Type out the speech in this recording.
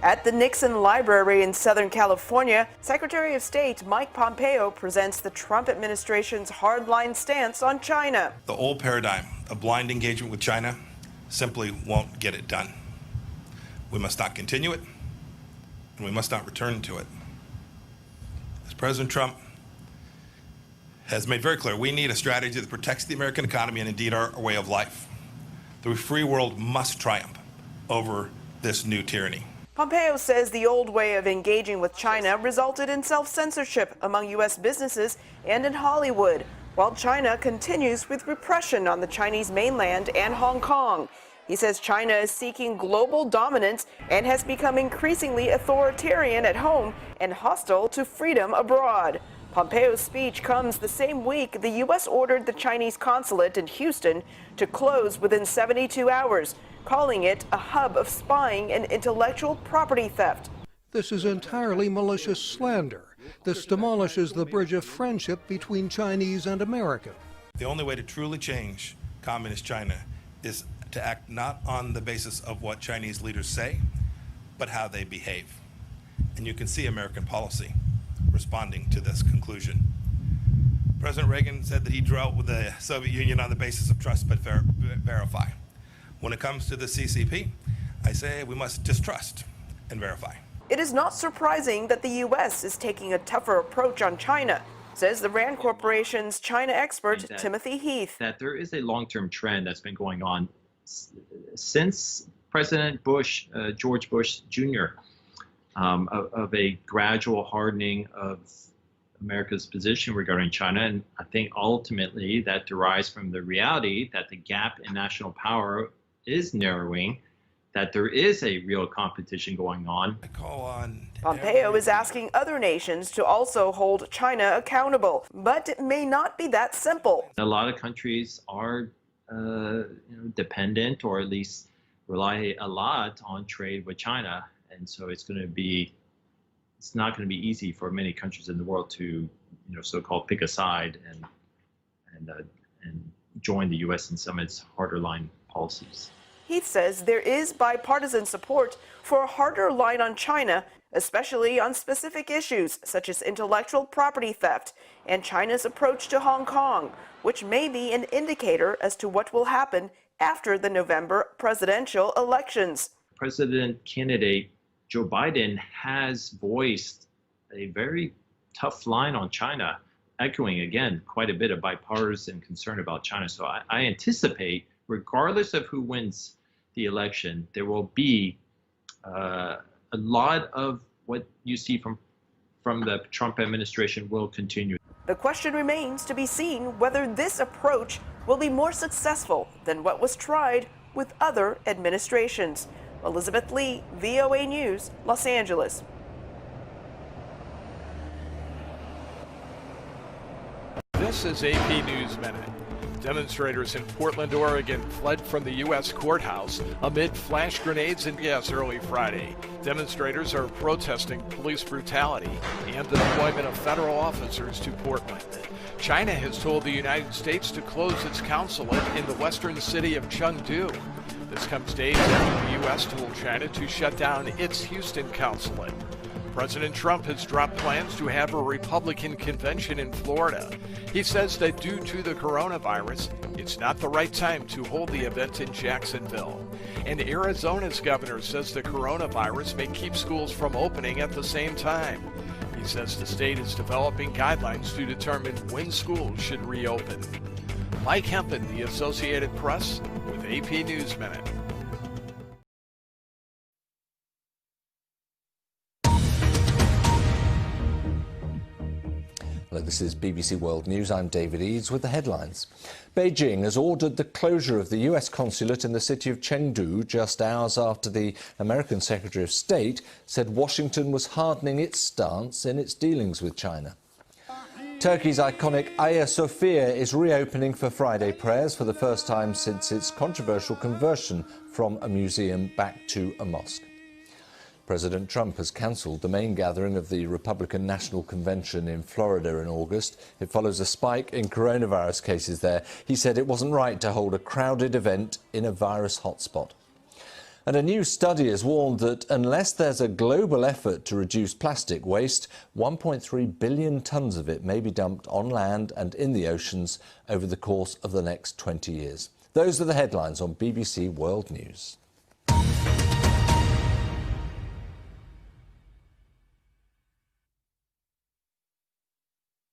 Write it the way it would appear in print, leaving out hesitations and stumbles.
At the Nixon Library in Southern California, Secretary of State Mike Pompeo presents the Trump administration's hardline stance on China. The old paradigm of blind engagement with China simply won't get it done. We must not continue it, and we must not return to it. As President Trump has made very clear, we need a strategy that protects the American economy and indeed our way of life. The free world must triumph over this new tyranny. Pompeo says the old way of engaging with China resulted in self-censorship among U.S. businesses and in Hollywood, while China continues with repression on the Chinese mainland and Hong Kong. He says China is seeking global dominance and has become increasingly authoritarian at home and hostile to freedom abroad. Pompeo's speech comes the same week the U.S. ordered the Chinese consulate in Houston to close within 72 hours, calling it a hub of spying and intellectual property theft. This is entirely malicious slander. This demolishes the bridge of friendship between Chinese and America. The only way to truly change communist China is to act not on the basis of what Chinese leaders say, but how they behave. And you can see American policy responding to this conclusion. President Reagan said that he dealt with the Soviet Union on the basis of trust but verify. When it comes to the CCP, I say we must distrust and verify. It is not surprising that the U.S. is taking a tougher approach on China, says the RAND Corporation's China expert Timothy Heath. That there is a long-term trend that's been going on since President Bush, George Bush Jr., of a gradual hardening of America's position regarding China. And I think ultimately that derives from the reality that the gap in national power is narrowing, that there is a real competition going on. Pompeo is asking other nations to also hold China accountable, but it may not be that simple. A lot of countries are dependent, or at least rely a lot on trade with China. And so it's not going to be easy for many countries in the world to, so-called pick a side and join the U.S. in some of its harder line policies. Heath says there is bipartisan support for a harder line on China, especially on specific issues such as intellectual property theft and China's approach to Hong Kong, which may be an indicator as to what will happen after the November presidential elections. President candidate Joe Biden has voiced a very tough line on China, echoing, again, quite a bit of bipartisan concern about China. So I anticipate, regardless of who wins the election, there will be a lot of what you see from the Trump administration will continue. The question remains to be seen whether this approach will be more successful than what was tried with other administrations. Elizabeth Lee, VOA News, Los Angeles. This is AP News Minute. Demonstrators in Portland, Oregon fled from the U.S. courthouse amid flash grenades and gas early Friday. Demonstrators are protesting police brutality and the deployment of federal officers to Portland. China has told the United States to close its consulate in the western city of Chengdu. This comes days after the U.S. told China to shut down its Houston consulate. President Trump has dropped plans to have a Republican convention in Florida. He says that due to the coronavirus, it's not the right time to hold the event in Jacksonville. And Arizona's governor says the coronavirus may keep schools from opening at the same time. He says the state is developing guidelines to determine when schools should reopen. Mike Hempen, The Associated Press, with AP News Minute. Hello, this is BBC World News. I'm David Eads with the headlines. Beijing has ordered the closure of the US consulate in the city of Chengdu just hours after the American Secretary of State said Washington was hardening its stance in its dealings with China. Turkey's iconic Hagia Sophia is reopening for Friday prayers for the first time since its controversial conversion from a museum back to a mosque. President Trump has cancelled the main gathering of the Republican National Convention in Florida in August. It follows a spike in coronavirus cases there. He said it wasn't right to hold a crowded event in a virus hotspot. And a new study has warned that unless there's a global effort to reduce plastic waste, 1.3 billion tonnes of it may be dumped on land and in the oceans over the course of the next 20 years. Those are the headlines on BBC World News.